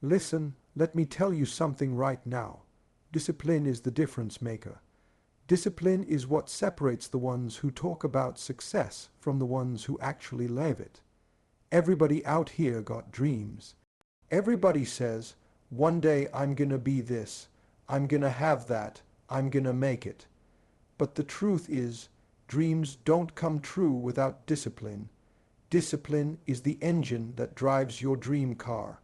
Listen, let me tell you something right now. Discipline is the difference maker. Discipline is what separates the ones who talk about success from the ones who actually live it. Everybody out here got dreams. Everybody says, one day I'm gonna be this, I'm gonna have that, I'm gonna make it. But the truth is, dreams don't come true without discipline. Discipline is the engine that drives your dream car.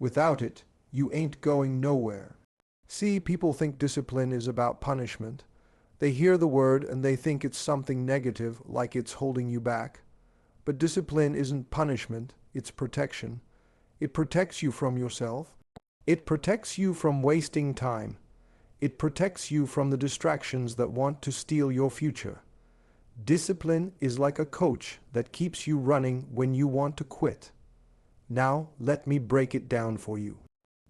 Without it, you ain't going nowhere. See, people think discipline is about punishment. They hear the word and they think it's something negative, like it's holding you back. But discipline isn't punishment, it's protection. It protects you from yourself. It protects you from wasting time. It protects you from the distractions that want to steal your future. Discipline is like a coach that keeps you running when you want to quit. Now, let me break it down for you.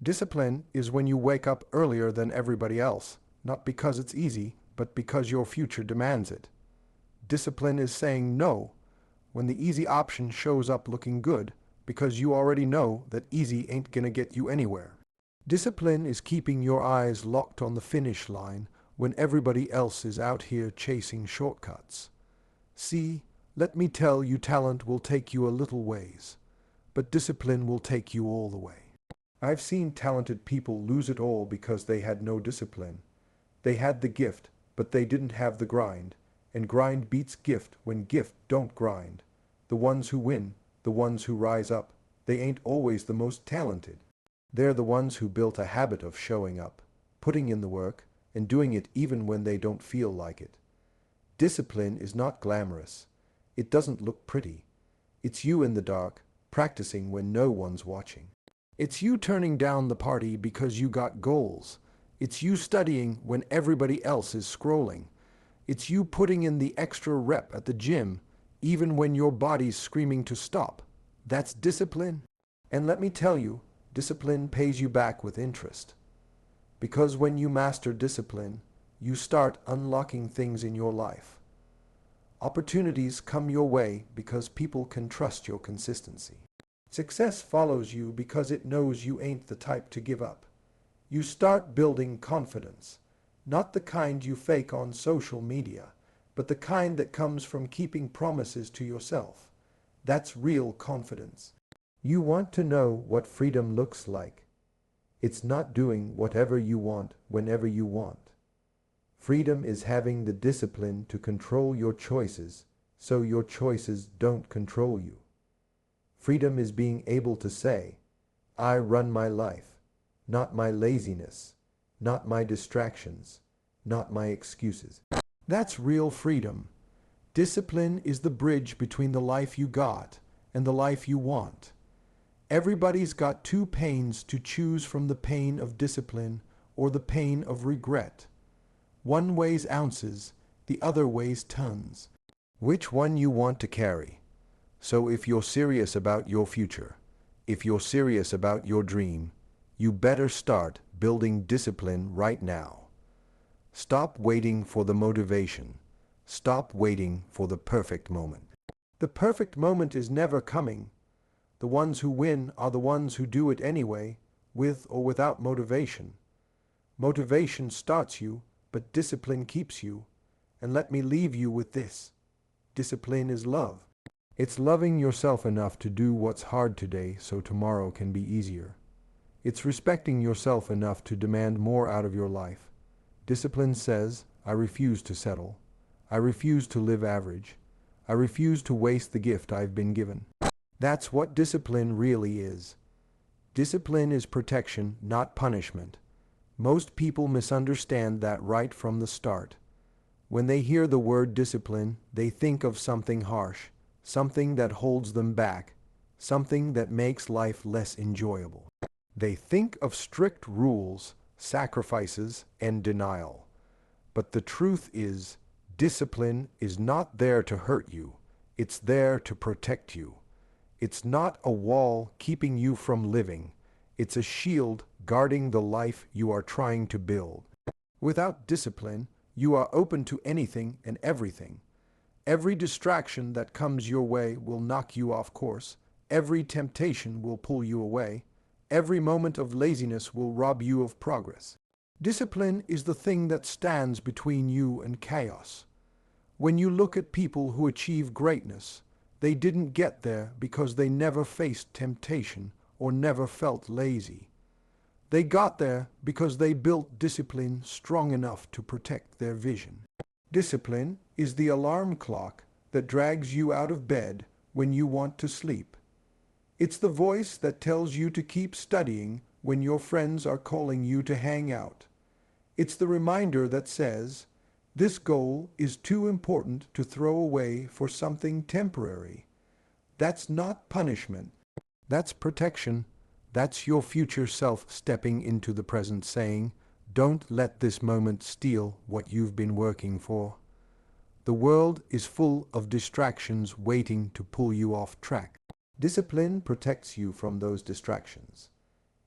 Discipline is when you wake up earlier than everybody else, not because it's easy, but because your future demands it. Discipline is saying no when the easy option shows up looking good, because you already know that easy ain't gonna get you anywhere. Discipline is keeping your eyes locked on the finish line when everybody else is out here chasing shortcuts. See, let me tell you, talent will take you a little ways, but discipline will take you all the way. I've seen talented people lose it all because they had no discipline. They had the gift, but they didn't have the grind, and grind beats gift when gift don't grind. The ones who win, the ones who rise up, they ain't always the most talented. They're the ones who built a habit of showing up, putting in the work, and doing it even when they don't feel like it. Discipline is not glamorous. It doesn't look pretty. It's you in the dark, practicing when no one's watching. It's you turning down the party because you got goals. It's you studying when everybody else is scrolling. It's you putting in the extra rep at the gym, even when your body's screaming to stop. That's discipline. And let me tell you, discipline pays you back with interest. Because when you master discipline, you start unlocking things in your life. Opportunities come your way because people can trust your consistency. Success follows you because it knows you ain't the type to give up. You start building confidence, not the kind you fake on social media, but the kind that comes from keeping promises to yourself. That's real confidence. You want to know what freedom looks like. It's not doing whatever you want whenever you want. Freedom is having the discipline to control your choices so your choices don't control you. Freedom is being able to say, I run my life, not my laziness, not my distractions, not my excuses. That's real freedom. Discipline is the bridge between the life you got and the life you want. Everybody's got two pains to choose from: the pain of discipline or the pain of regret. One weighs ounces, the other weighs tons. Which one you want to carry? So if you're serious about your future, if you're serious about your dream, you better start building discipline right now. Stop waiting for the motivation. Stop waiting for the perfect moment. The perfect moment is never coming. The ones who win are the ones who do it anyway, with or without motivation. Motivation starts you, but discipline keeps you. And let me leave you with this. Discipline is love. It's loving yourself enough to do what's hard today so tomorrow can be easier. It's respecting yourself enough to demand more out of your life. Discipline says, I refuse to settle. I refuse to live average. I refuse to waste the gift I've been given. That's what discipline really is. Discipline is protection, not punishment. Most people misunderstand that right from the start. When they hear the word discipline, they think of something harsh, something that holds them back, something that makes life less enjoyable. They think of strict rules, sacrifices, and denial. But the truth is, discipline is not there to hurt you. It's there to protect you. It's not a wall keeping you from living. It's a shield guarding the life you are trying to build. Without discipline, you are open to anything and everything. Every distraction that comes your way will knock you off course. Every temptation will pull you away. Every moment of laziness will rob you of progress. Discipline is the thing that stands between you and chaos. When you look at people who achieve greatness, they didn't get there because they never faced temptation or never felt lazy. They got there because they built discipline strong enough to protect their vision. Discipline is the alarm clock that drags you out of bed when you want to sleep. It's the voice that tells you to keep studying when your friends are calling you to hang out. It's the reminder that says, this goal is too important to throw away for something temporary. That's not punishment. That's protection. That's your future self stepping into the present saying, don't let this moment steal what you've been working for. The world is full of distractions waiting to pull you off track. Discipline protects you from those distractions.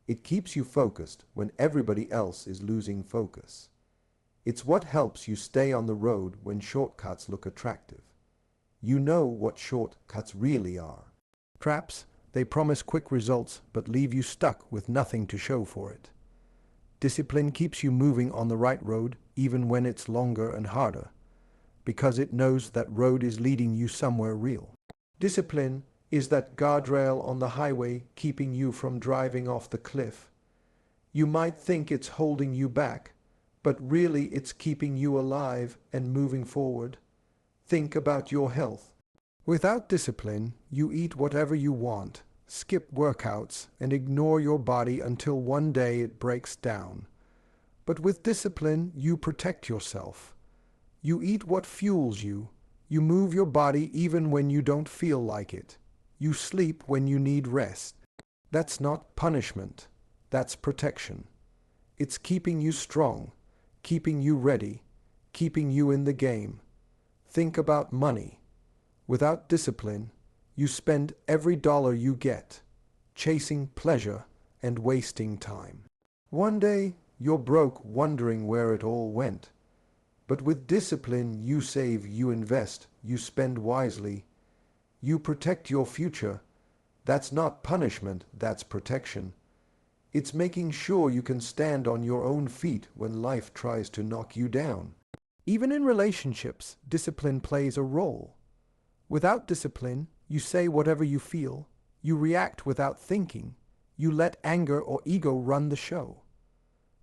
It keeps you focused when everybody else is losing focus. It's what helps you stay on the road when shortcuts look attractive. You know what shortcuts really are. Traps, they promise quick results but leave you stuck with nothing to show for it. Discipline keeps you moving on the right road even when it's longer and harder, because it knows that road is leading you somewhere real. Discipline is that guardrail on the highway keeping you from driving off the cliff. You might think it's holding you back, but really it's keeping you alive and moving forward. Think about your health. Without discipline, you eat whatever you want, skip workouts, and ignore your body until one day it breaks down. But with discipline, you protect yourself. You eat what fuels you. You move your body even when you don't feel like it. You sleep when you need rest. That's not punishment. That's protection. It's keeping you strong, keeping you ready, keeping you in the game. Think about money. Without discipline, you spend every dollar you get, chasing pleasure and wasting time. One day, you're broke wondering where it all went. But with discipline, you save, you invest, you spend wisely. You protect your future. That's not punishment, that's protection. It's making sure you can stand on your own feet when life tries to knock you down. Even in relationships, discipline plays a role. Without discipline, you say whatever you feel, you react without thinking, you let anger or ego run the show.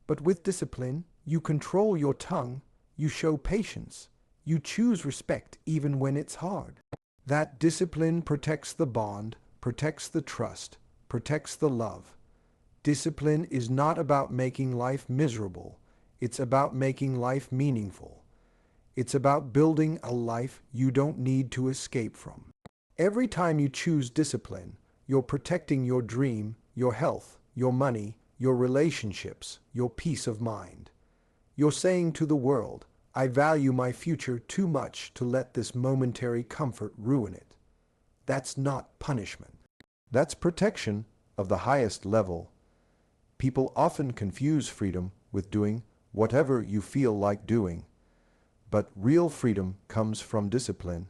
But with discipline, you control your tongue, you show patience, you choose respect even when it's hard. That discipline protects the bond, protects the trust, protects the love. Discipline is not about making life miserable. It's about making life meaningful. It's about building a life you don't need to escape from. Every time you choose discipline, you're protecting your dream, your health, your money, your relationships, your peace of mind. You're saying to the world, I value my future too much to let this momentary comfort ruin it. That's not punishment. That's protection of the highest level. People often confuse freedom with doing whatever you feel like doing. But real freedom comes from discipline.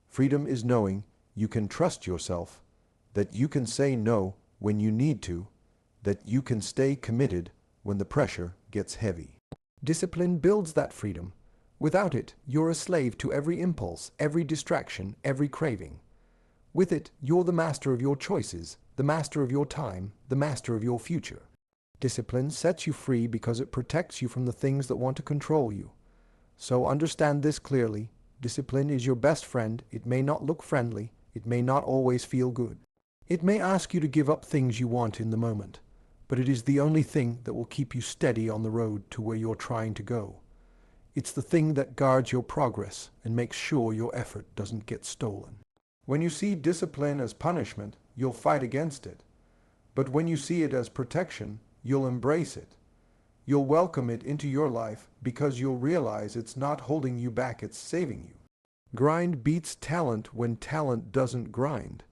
Freedom is knowing you can trust yourself, that you can say no when you need to, that you can stay committed when the pressure gets heavy. Discipline builds that freedom. Without it, you're a slave to every impulse, every distraction, every craving. With it, you're the master of your choices, the master of your time, the master of your future. Discipline sets you free because it protects you from the things that want to control you. So understand this clearly. Discipline is your best friend. It may not look friendly. It may not always feel good. It may ask you to give up things you want in the moment, but it is the only thing that will keep you steady on the road to where you're trying to go. It's the thing that guards your progress and makes sure your effort doesn't get stolen. When you see discipline as punishment, you'll fight against it. But when you see it as protection, you'll embrace it. You'll welcome it into your life because you'll realize it's not holding you back, it's saving you. Grind beats talent when talent doesn't grind.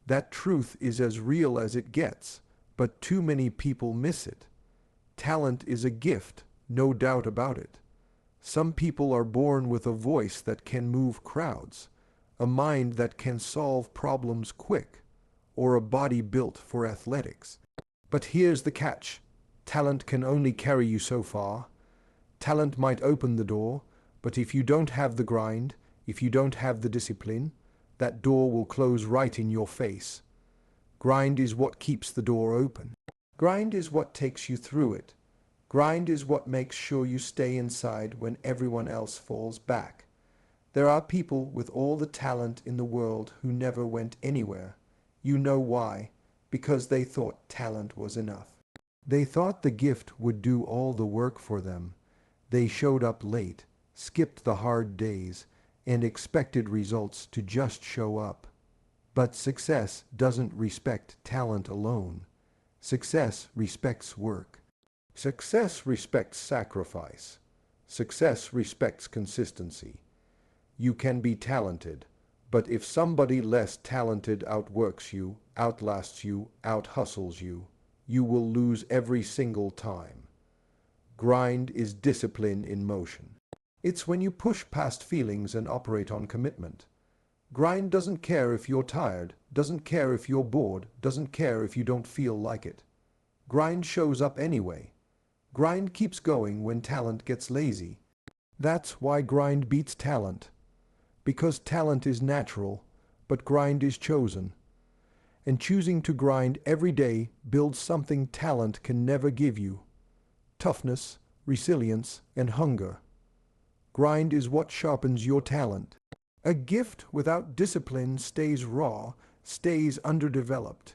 That truth is as real as it gets, but too many people miss it. Talent is a gift, no doubt about it. Some people are born with a voice that can move crowds, a mind that can solve problems quick, or a body built for athletics. But here's the catch. Talent can only carry you so far. Talent might open the door, but if you don't have the grind, if you don't have the discipline, that door will close right in your face. Grind is what keeps the door open. Grind is what takes you through it. Grind is what makes sure you stay inside when everyone else falls back. There are people with all the talent in the world who never went anywhere. You know why? Because they thought talent was enough. They thought the gift would do all the work for them. They showed up late, skipped the hard days, and expected results to just show up. But success doesn't respect talent alone. Success respects work. Success respects sacrifice. Success respects consistency. You can be talented, but if somebody less talented outworks you, outlasts you, outhustles you, you will lose every single time. Grind is discipline in motion. It's when you push past feelings and operate on commitment. Grind doesn't care if you're tired, doesn't care if you're bored, doesn't care if you don't feel like it. Grind shows up anyway. Grind keeps going when talent gets lazy. That's why grind beats talent. Because talent is natural, but grind is chosen. And choosing to grind every day builds something talent can never give you. Toughness, resilience, and hunger. Grind is what sharpens your talent. A gift without discipline stays raw, stays underdeveloped.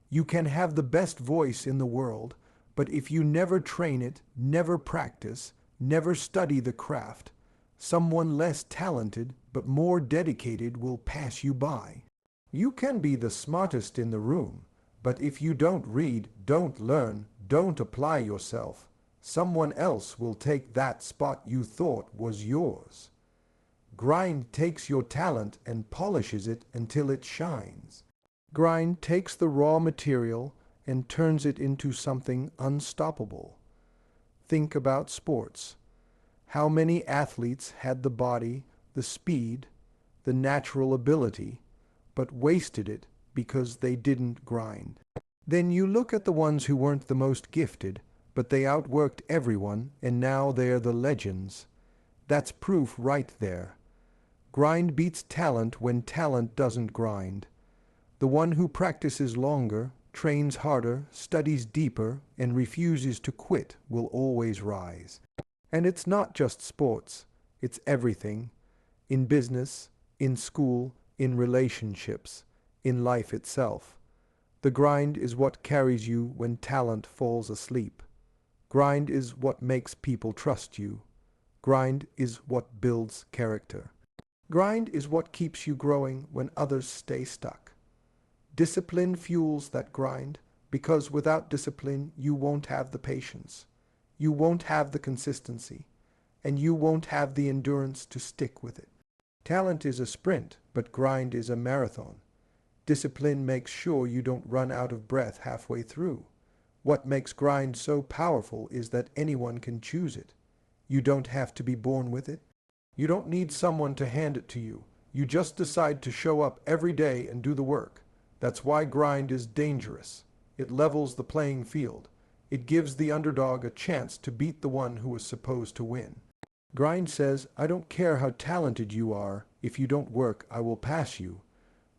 You can have the best voice in the world, but if you never train it, never practice, never study the craft, someone less talented but more dedicated will pass you by. You can be the smartest in the room, but if you don't read, don't learn, don't apply yourself, someone else will take that spot you thought was yours. Grind takes your talent and polishes it until it shines. Grind takes the raw material and turns it into something unstoppable. Think about sports. How many athletes had the body, the speed, the natural ability, but wasted it because they didn't grind? Then you look at the ones who weren't the most gifted, but they outworked everyone, and now they're the legends. That's proof right there. Grind beats talent when talent doesn't grind. The one who practices longer, trains harder, studies deeper, and refuses to quit will always rise. And it's not just sports, it's everything. In business, in school, in relationships, in life itself. The grind is what carries you when talent falls asleep. Grind is what makes people trust you. Grind is what builds character. Grind is what keeps you growing when others stay stuck. Discipline fuels that grind, because without discipline you won't have the patience. You won't have the consistency, and you won't have the endurance to stick with it. Talent is a sprint, but grind is a marathon. Discipline makes sure you don't run out of breath halfway through. What makes grind so powerful is that anyone can choose it. You don't have to be born with it. You don't need someone to hand it to you. You just decide to show up every day and do the work. That's why grind is dangerous. It levels the playing field. It gives the underdog a chance to beat the one who is supposed to win. Grind says, I don't care how talented you are. If you don't work, I will pass you.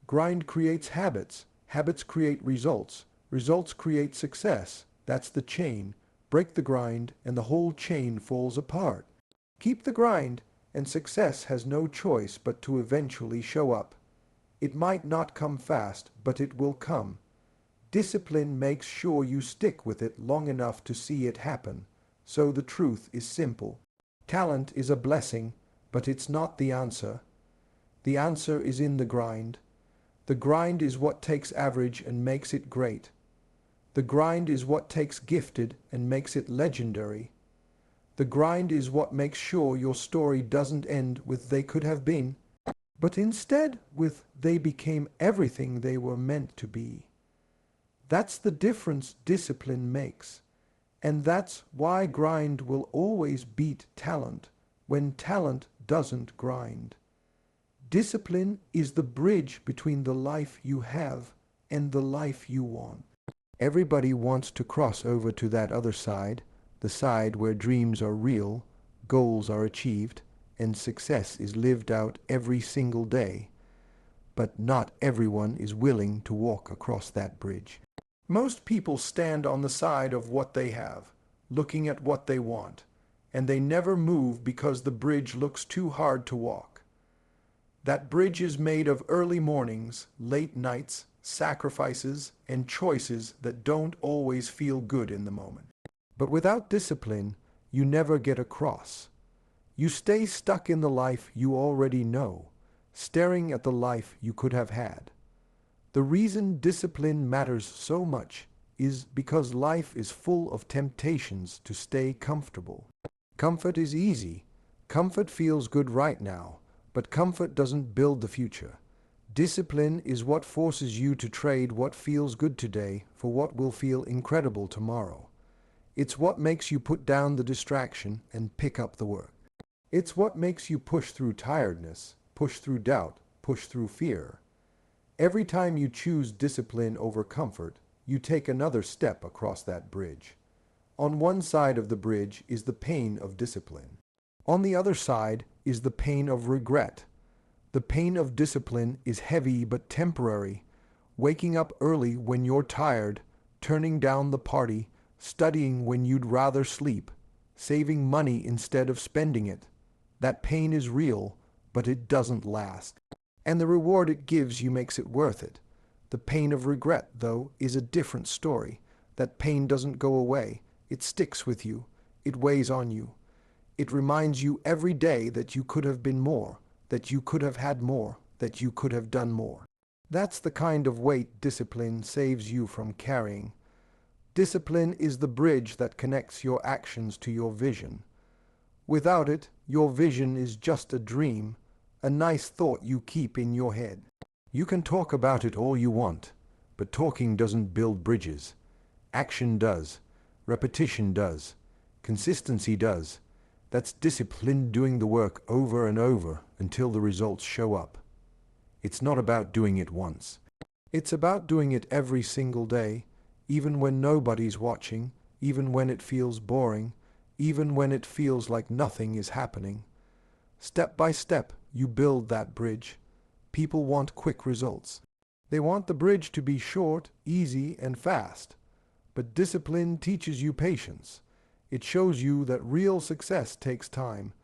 Grind creates habits. Habits create results. Results create success. That's the chain. Break the grind, and the whole chain falls apart. Keep the grind, and success has no choice but to eventually show up. It might not come fast, but it will come. Discipline makes sure you stick with it long enough to see it happen. So the truth is simple. Talent is a blessing, but it's not the answer. The answer is in the grind. The grind is what takes average and makes it great. The grind is what takes gifted and makes it legendary. The grind is what makes sure your story doesn't end with they could have been, but instead with they became everything they were meant to be. That's the difference discipline makes. And that's why grind will always beat talent when talent doesn't grind. Discipline is the bridge between the life you have and the life you want. Everybody wants to cross over to that other side, the side where dreams are real, goals are achieved, and success is lived out every single day. But not everyone is willing to walk across that bridge. Most people stand on the side of what they have, looking at what they want, and they never move because the bridge looks too hard to walk. That bridge is made of early mornings, late nights, sacrifices, and choices that don't always feel good in the moment. But without discipline, you never get across. You stay stuck in the life you already know, staring at the life you could have had. The reason discipline matters so much is because life is full of temptations to stay comfortable. Comfort is easy. Comfort feels good right now, but comfort doesn't build the future. Discipline is what forces you to trade what feels good today for what will feel incredible tomorrow. It's what makes you put down the distraction and pick up the work. It's what makes you push through tiredness, push through doubt, push through fear. Every time you choose discipline over comfort, you take another step across that bridge. On one side of the bridge is the pain of discipline. On the other side is the pain of regret. The pain of discipline is heavy but temporary. Waking up early when you're tired, turning down the party, studying when you'd rather sleep, saving money instead of spending it. That pain is real, but it doesn't last. And the reward it gives you makes it worth it. The pain of regret, though, is a different story. That pain doesn't go away. It sticks with you. It weighs on you. It reminds you every day that you could have been more, that you could have had more, that you could have done more. That's the kind of weight discipline saves you from carrying. Discipline is the bridge that connects your actions to your vision. Without it, your vision is just a dream, a nice thought you keep in your head. You can talk about it all you want, but talking doesn't build bridges. Action does. Repetition does. Consistency does. That's discipline doing the work over and over until the results show up. It's not about doing it once. It's about doing it every single day, even when nobody's watching, even when it feels boring, even when it feels like nothing is happening. Step by step, you build that bridge. People want quick results. They want the bridge to be short, easy, and fast. But discipline teaches you patience. It shows you that real success takes time.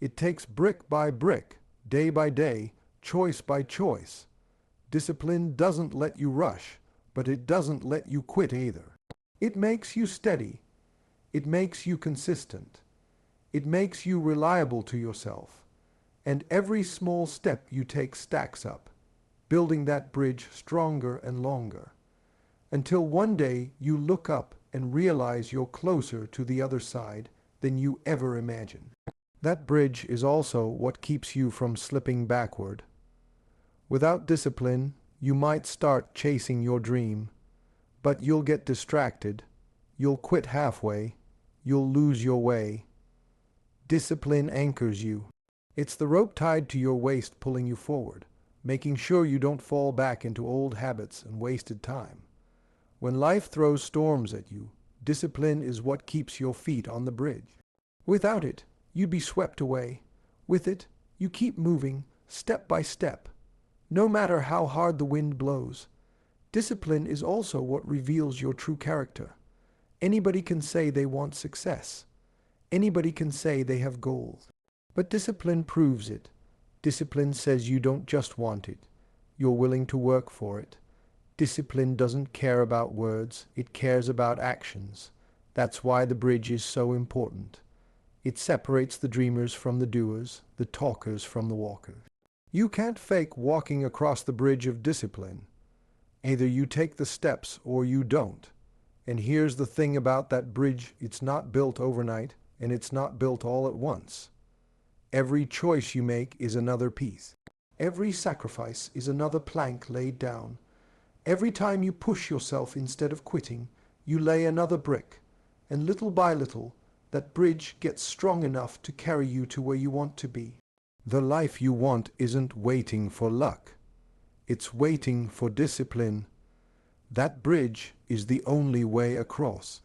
It takes brick by brick, day by day, choice by choice. Discipline doesn't let you rush, but it doesn't let you quit either. It makes you steady. It makes you consistent. It makes you reliable to yourself. And every small step you take stacks up, building that bridge stronger and longer, until one day you look up and realize you're closer to the other side than you ever imagined. That bridge is also what keeps you from slipping backward. Without discipline, you might start chasing your dream, but you'll get distracted, you'll quit halfway, you'll lose your way. Discipline anchors you. It's the rope tied to your waist pulling you forward, making sure you don't fall back into old habits and wasted time. When life throws storms at you, discipline is what keeps your feet on the bridge. Without it, you'd be swept away. With it, you keep moving, step by step, no matter how hard the wind blows. Discipline is also what reveals your true character. Anybody can say they want success. Anybody can say they have goals. But discipline proves it. Discipline says you don't just want it. You're willing to work for it. Discipline doesn't care about words, it cares about actions. That's why the bridge is so important. It separates the dreamers from the doers, the talkers from the walkers. You can't fake walking across the bridge of discipline. Either you take the steps or you don't. And here's the thing about that bridge, it's not built overnight, and it's not built all at once. Every choice you make is another piece. Every sacrifice is another plank laid down. Every time you push yourself instead of quitting, you lay another brick, and little by little, that bridge gets strong enough to carry you to where you want to be. The life you want isn't waiting for luck. It's waiting for discipline. That bridge is the only way across.